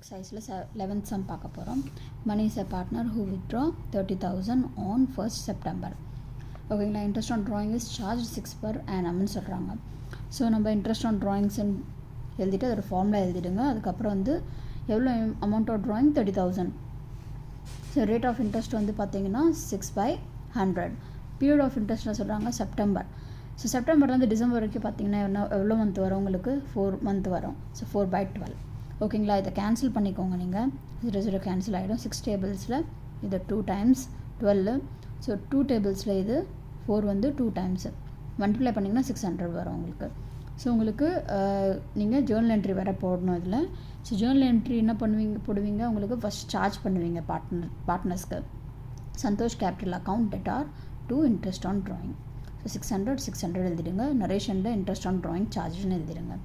exercise 11th sum பார்க்க போகிறோம். Money is a partner who withdraw 30,000 on 1st September. ஓகேங்களா, interest on drawing is charge 6 per annumனு சொல்கிறாங்க. So நம்ம interest on ட்ராயிங்ஸ்ன்னு எழுதிட்டு அதோட ஃபார்முலா எழுதிடுங்க. அதுக்கப்புறம் வந்து எவ்வளோ amount of drawing 30,000. So rate of interest வந்து பார்த்தீங்கன்னா 6/100. பீரியட் ஆஃப் இன்ட்ரெஸ்ட்னு சொல்கிறாங்க செப்டம்பர். ஸோ செப்டம்பர்லேருந்து டிசம்பர் வரைக்கும் பார்த்தீங்கன்னா எவ்வளோ மந்த் வரும் உங்களுக்கு? 4 month வரும். ஸோ 4/12. ஓகேங்களா, இதை கேன்சல் பண்ணிக்கோங்க. நீங்கள் 0 கேன்சல் ஆகிடும். 6 tablesல இது 2 times 12. ஸோ 2 tablesல இது 4 வந்து 2 times மல்டிப்ளை பண்ணிங்கன்னா 600 வரும் உங்களுக்கு. ஸோ உங்களுக்கு நீங்கள் ஜேர்னல் என்ட்ரி வேறு போடணும் இதில். ஸோ ஜேர்னல் என்ட்ரி என்ன போடுவீங்க உங்களுக்கு ஃபஸ்ட் சார்ஜ் பண்ணுவீங்க பார்ட்னர்ஸ்க்கு. Santhosh capital account debtor to interest on drawing. So 600 எழுதிடுங்க. நரேஷனில் இன்ட்ரெஸ்ட் ஆன் ட்ராயிங் சார்ஜ்னு எழுதிடுங்க.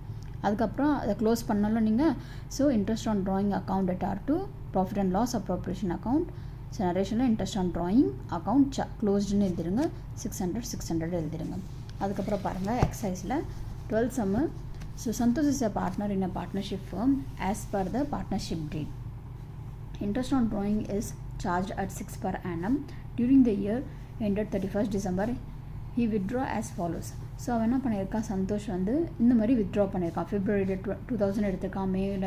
அதுக்கப்புறம் அதை க்ளோஸ் பண்ணாலும் நீங்கள் so interest on drawing account debtor to profit and loss appropriation account. So நரேஷனில் இன்ட்ரெஸ்ட் ஆன் ட்ராயிங் அக்கௌண்ட் க்ளோஸ்டுன்னு எழுதிடுங்க. 600 எழுதிடுங்க. அதுக்கப்புறம் பாருங்கள் எக்ஸசைஸில் 12th sum. So Santhosh is a partner in a partnership firm as per the partnership deed. Interest on drawing is charged at 6 per annum. During the year ended 31st December, he withdraw as follows. So அவன் என்ன பண்ணியிருக்கான், சந்தோஷ் வந்து இந்த மாதிரி withdraw பண்ணியிருக்கான். February 2000 எடுத்திருக்கான், மேல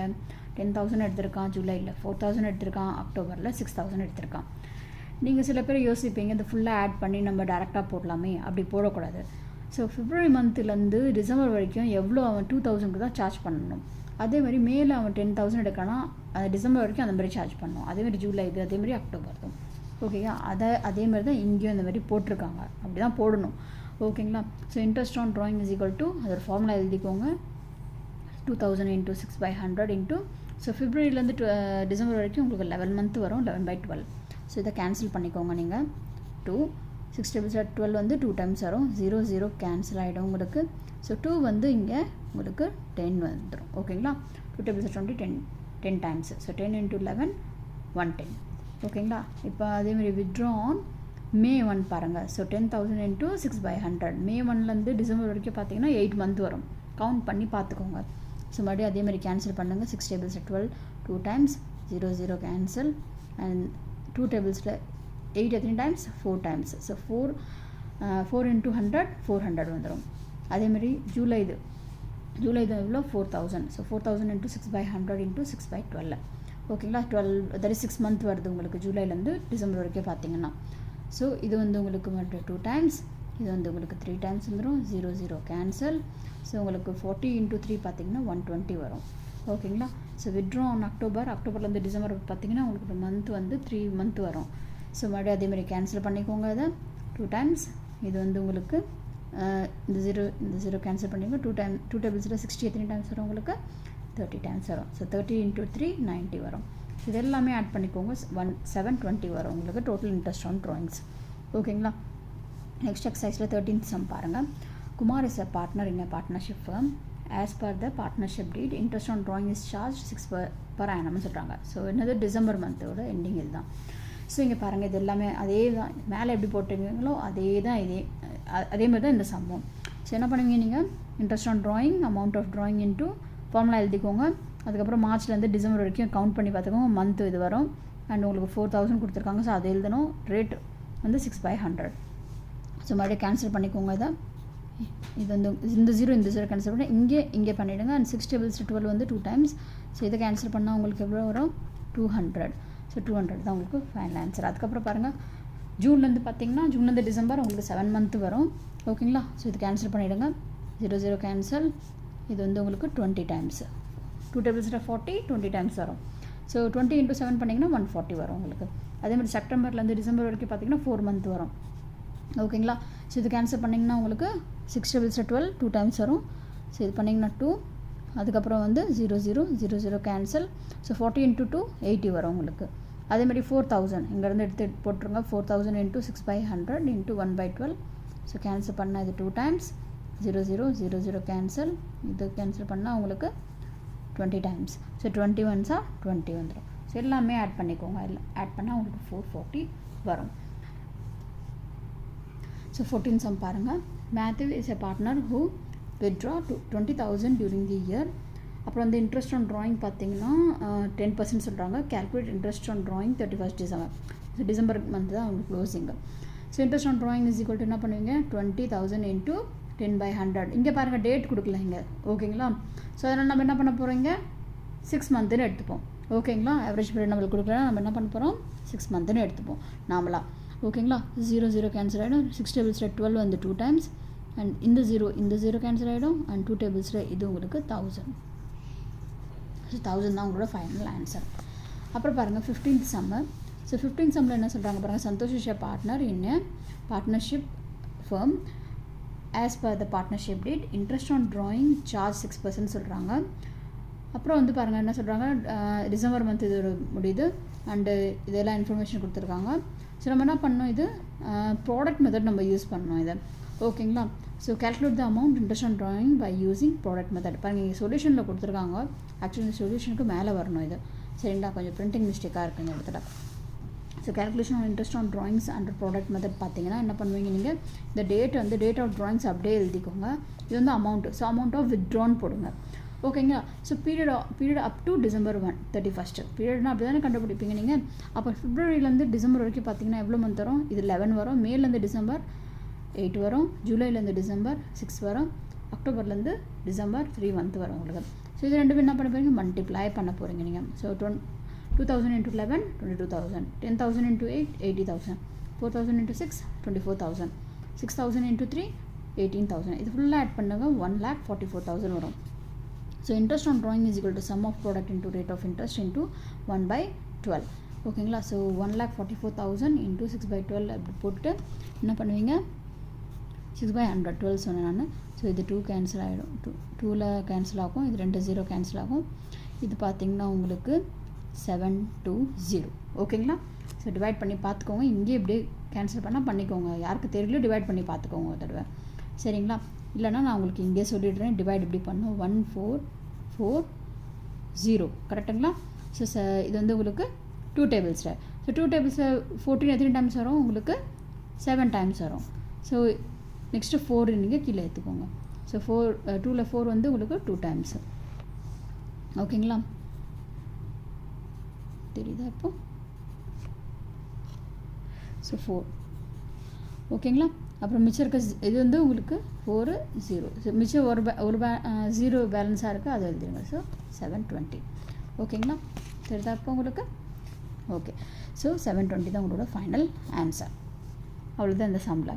10,000 எடுத்திருக்கான், ஜூலையில் 4,000 எடுத்திருக்கான், அக்டோபரில் 6,000 எடுத்திருக்கான். நீங்கள் சில பேர் யோசிப்பீங்க இந்த ஃபுல்லாக ஆட் பண்ணி நம்ம டேரெக்டாக போடலாமே, அப்படி போடக்கூடாது. ஸோ February monthலேருந்து டிசம்பர் வரைக்கும் எவ்வளோ அவன் 2,000க்கு தான் சார்ஜ் பண்ணணும். அதேமாதிரி மேலே அவன் 10,000 எடுக்கானா டிசம்பர் வரைக்கும் அந்த மாதிரி சார்ஜ் பண்ணணும். அதேமாதிரி ஜூலை இது, அதேமாதிரி அக்டோபர் தான். ஓகேங்களா, அதேமாதிரி தான் இங்கேயும் இந்த மாதிரி போட்டிருக்காங்க, அப்படி தான் போடணும். ஓகேங்களா. So interest on drawing is equal to அதோட ஃபார்முலா எழுதிக்கோங்க. 2,000 into 6/100 into ஸோ ஃபிப்ரவரிலேருந்து டிசம்பர் வரைக்கும் உங்களுக்கு 11 month வரும். 11/12. ஸோ இதை கேன்சல் பண்ணிக்கோங்க நீங்கள். 6 tables 12 வந்து 2 times வரும். 0 கேன்சல் ஆகிடும் உங்களுக்கு. ஸோ 2 வந்து இங்கே உங்களுக்கு 10 வந்துடும். ஓகேங்களா, 2 tables 20 10 times. So 10 into 11 110. ஓகேங்களா. இப்போ அதேமாதிரி வித்ட்ரா ஆன் May 1 பாருங்கள். So 10,000 into 6/100. May 1லேருந்து டிசம்பர் வரைக்கும் பார்த்தீங்கன்னா 8 month வரும். கவுண்ட் பண்ணி பார்த்துக்கோங்க. ஸோ மறுபடியும் அதேமாதிரி கேன்சல் பண்ணுங்கள். 6 tables 12 2 times 0 கேன்சல். அண்ட் 2 tablesல 8 எத்தனை times 4 times. ஸோ 4 into 100 400 வந்துடும். அதேமாதிரி ஜூலை இது எவ்வளோ 4,000. So 4,000 into 6/100 into 6/12. ஓகேங்களா, 12 that is 6 month வருது உங்களுக்கு ஜூலைலேருந்து டிசம்பர் வரைக்கும் பார்த்தீங்கன்னா. ஸோ இது வந்து உங்களுக்கு மட்டும் 2 times, இது வந்து உங்களுக்கு 3 times வந்துடும். 0 கேன்சல். ஸோ உங்களுக்கு 40 into 3 பார்த்தீங்கன்னா 120 வரும். ஓகேங்களா. ஸோ வித்ட்ரா ஆன் அக்டோபர்லேருந்து டிசம்பர் பார்த்தீங்கன்னா உங்களுக்கு மந்த் வந்து 3 month வரும். ஸோ மறுபடியும் அதேமாதிரி கேன்சல் பண்ணிக்கோங்க. அதை 2 times. இது வந்து உங்களுக்கு இந்த 0 கேன்சல் பண்ணிக்கோங்க. 2 tablesல 60 எத்தனை times வரும் உங்களுக்கு? 30 times வரும். ஸோ 30 into 3 90 வரும். இது எல்லாமே ஆட் பண்ணிக்கோங்க. 720 வரும் உங்களுக்கு டோட்டல் இன்ட்ரெஸ்ட் ஆன் ட்ராயிங்ஸ். ஓகேங்களா. நெக்ஸ்ட் எக்ஸசைஸில் 13th sum பாருங்கள். Kumar is a partner in a partnership firm. As per the partnership deed, interest on drawing is charged 6 per annum சொல்கிறாங்க. ஸோ என்னது டிசம்பர் மந்தோட எண்டிங் இதுதான். ஸோ இங்கே பாருங்கள், இது எல்லாமே அதே தான், மேலே எப்படி போட்டிருக்கீங்களோ அதே மாதிரி தான் இந்த சம்மும். ஸோ என்ன பண்ணுவீங்க நீங்கள், interest on drawing amount of drawing into formula எழுதிக்கோங்க. அதுக்கப்புறம் மார்ச்லேருந்து டிசம்பர் வரைக்கும் கவுண்ட் பண்ணி பார்த்துக்கோங்க. மந்த் இது வரும். அண்ட் உங்களுக்கு 4,000 கொடுத்துருக்காங்க. ஸோ அது எழுதணும். ரேட் வந்து 6/100. ஸோ மறுபடியும் கேன்சல் பண்ணிக்கோங்க. இது வந்து இந்த 0 கேன்சல் பண்ணி இங்கே பண்ணிவிடுங்க. அண்ட் 6 tables 12 வந்து 2 times. ஸோ இதை கேன்சல் பண்ணால் உங்களுக்கு எவ்வளோ வரும்? 200. ஸோ 200 தான் உங்களுக்கு ஃபைனல் ஆன்சர். அதுக்கப்புறம் பாருங்கள், ஜூன்லேருந்து பார்த்தீங்கன்னா ஜூன்லேருந்து டிசம்பர் உங்களுக்கு 7 month வரும். ஓகேங்களா. ஸோ இது கேன்சல் பண்ணிவிடுங்க. 0 கேன்சல். இது வந்து உங்களுக்கு 20 times. 2 tables 40 20 times வரும். ஸோ 20 into 7 பண்ணிங்கன்னா 140 வரும் உங்களுக்கு. அதேமாதிரி செப்டம்பர்லேருந்து டிசம்பர் வரைக்கும் பார்த்தீங்கன்னா 4 month வரும். ஓகேங்களா. ஸோ இது கேன்சல் பண்ணிங்கன்னா உங்களுக்கு 6 tables 12 2 times வரும். ஸோ இது பண்ணிங்கன்னா 2. அதுக்கப்புறம் வந்து 0 கேன்சல். ஸோ 40 into 2 80 வரும் உங்களுக்கு. அதேமாதிரி 4,000 இங்கேருந்து எடுத்து போட்டுருங்க. 4,000 into 6/100 into 1/12. ஸோ கேன்சல் பண்ணால் இது 2 times. 0 கேன்சல். இது கேன்சல் பண்ணால் உங்களுக்கு 20 times. ஸோ 21s 20 வந்துடும். ஸோ எல்லாமே ஆட் பண்ணிக்கோங்க. ஆட் பண்ணால் உங்களுக்கு 440 வரும். ஸோ 14th sum பாருங்கள். Matthew is a partner who withdraw 20,000 during the year அப்புறம் வந்து இன்ட்ரெஸ்ட் ஆன் ட்ராயிங் பார்த்தீங்கன்னா 10% சொல்கிறாங்க. Calculate interest on drawing 31st December. So December month தான் அவங்க closing. So interest on drawing is equal to என்ன பண்ணுவீங்க 20,000 into 10/100. இங்கே பாருங்கள் டேட் கொடுக்கல இங்கே, ஓகேங்களா. ஸோ அதனால் நம்ம என்ன பண்ண போகிறோங்க 6 மந்த்துன்னு எடுத்துப்போம், ஓகேங்களா. ஆவரேஜ் பீரியட் நம்மளுக்கு கொடுக்கல, நம்ம என்ன பண்ண போகிறோம் 6 மந்த்துன்னு எடுத்துப்போம் நாமளா, ஓகேங்களா. 0 கேன்சல் ஆகிடும். 6 டேபிள்ஸில் 12 வந்து 2 times அண்ட் இந்த 0 கேன்சல் ஆகிடும் அண்ட் 2 டேபிள்ஸில் இது உங்களுக்கு 1000. ஸோ 1000 தான் உங்களோட ஃபைனல் ஆன்சர். அப்புறம் பாருங்கள் 15th சம்மு. ஸோ 15th சம்மில் என்ன சொல்கிறாங்க பாருங்கள், Santosh is a partner in a partnership firm as per the partnership date. interest on drawing charge 6% சொல்கிறாங்க. அப்புறம் வந்து பாருங்கள் என்ன சொல்கிறாங்க, டிசம்பர் மந்த் இது முடியுது அண்டு இதெல்லாம் இன்ஃபர்மேஷன் கொடுத்துருக்காங்க. ஸோ நம்ம என்ன பண்ணோம், இது ப்ராடக்ட் மெத்தட் நம்ம யூஸ் பண்ணோம் இதை, ஓகேங்களா. So calculate the amount interest on drawing by using product method. பாருங்கள் இங்கே சொல்யூஷனில் கொடுத்துருக்காங்க, ஆக்சுவலி இந்த சொல்யூஷனுக்கு மேலே வரணும் இது, சரிங்களா. கொஞ்சம் பிரிண்டிங் மிஸ்டேக்காக இருக்குது இந்த இடத்துல. So calculation on interest on drawings and product method பார்த்தீங்கன்னா என்ன பண்ணுவீங்க, நீங்கள் இந்த டேட் ஆஃப் ட்ராயிங்ஸ் அப்படியே எழுதிக்கோங்க. இது வந்து amount, so amount of withdrawn போடுங்க, ஓகேங்களா. So period up to December 31st பீரியட்னா அப்படி தானே கண்டுபிடிப்பீங்க நீங்கள். அப்போ பிப்ரவரியிலேருந்து டிசம்பர் வரைக்கும் பார்த்தீங்கன்னா எவ்வளோ மந்த் வரும், இது 11 வரும். மேலேருந்து டிசம்பர் 8 வரும். ஜூலைலேருந்து டிசம்பர் 6 வரும். அக்டோபர்லேருந்து டிசம்பர் 3 மந்த் வரும் உங்களுக்கு. ஸோ இது ரெண்டுமே என்ன பண்ண போகிறீங்க, மல்டிப்ளை பண்ண போகிறீங்க நீங்கள். So 2,000 into 11 22,000, 10,000 into 8 80,000, 4,000 into 6 24,000, 6,000 into 3 18,000. இது ஃபுல்லாக ஆட் பண்ணுங்க 1,44,000 வரும். So interest on drawing is equal to sum of product into rate of interest into 1/12, ஓகேங்களா. ஸோ 1,44,000 into 6/12 அப்படி போட்டு என்ன பண்ணுவீங்க 6/100 12 சொன்னேன் நான். ஸோ இது 2 கேன்சல் ஆகிடும், 2ல் கேன்சல் ஆகும், இது 2 0 கேன்சல் ஆகும். இது பார்த்திங்கன்னா உங்களுக்கு 720, ஓகேங்களா. ஸோ டிவைட் பண்ணி பார்த்துக்கோங்க, இங்கே இப்படியே கேன்சல் பண்ணால் பண்ணிக்கோங்க, யாருக்கு தெரியல டிவைட் பண்ணி பார்த்துக்கோங்க ஒரு தடவை, சரிங்களா. இல்லைனா நான் உங்களுக்கு இங்கே சொல்லிடுறேன், டிவைட் இப்படி பண்ணும் 1440, கரெக்டுங்களா. ஸோ இது வந்து உங்களுக்கு 2 டேபிள்ஸில். ஸோ 2 டேபிள்ஸில் 14 எத்தனை டைம்ஸ் வரும் உங்களுக்கு 7 டைம்ஸ் வரும். ஸோ நெக்ஸ்ட்டு 4 நீங்கள் கீழே எடுத்துக்கோங்க. ஸோ 2ல் 4 வந்து உங்களுக்கு 2 டைம்ஸு, ஓகேங்களா. தெரியுதா இப்போ. ஸோ 4, ஓகேங்களா. அப்புறம் மிச்சம் இருக்க இது வந்து உங்களுக்கு 4 0. ஸோ மிச்சம் ஒரு 0 பேலன்ஸாக இருக்குது, அதை எழுதிடுங்க. ஸோ 720, ஓகேங்களா. தெரியுதா இப்போ உங்களுக்கு. ஓகே, ஸோ 720 தான் உங்களோட ஃபைனல் ஆன்சர். அவ்வளோதான் இந்த சம்மில்.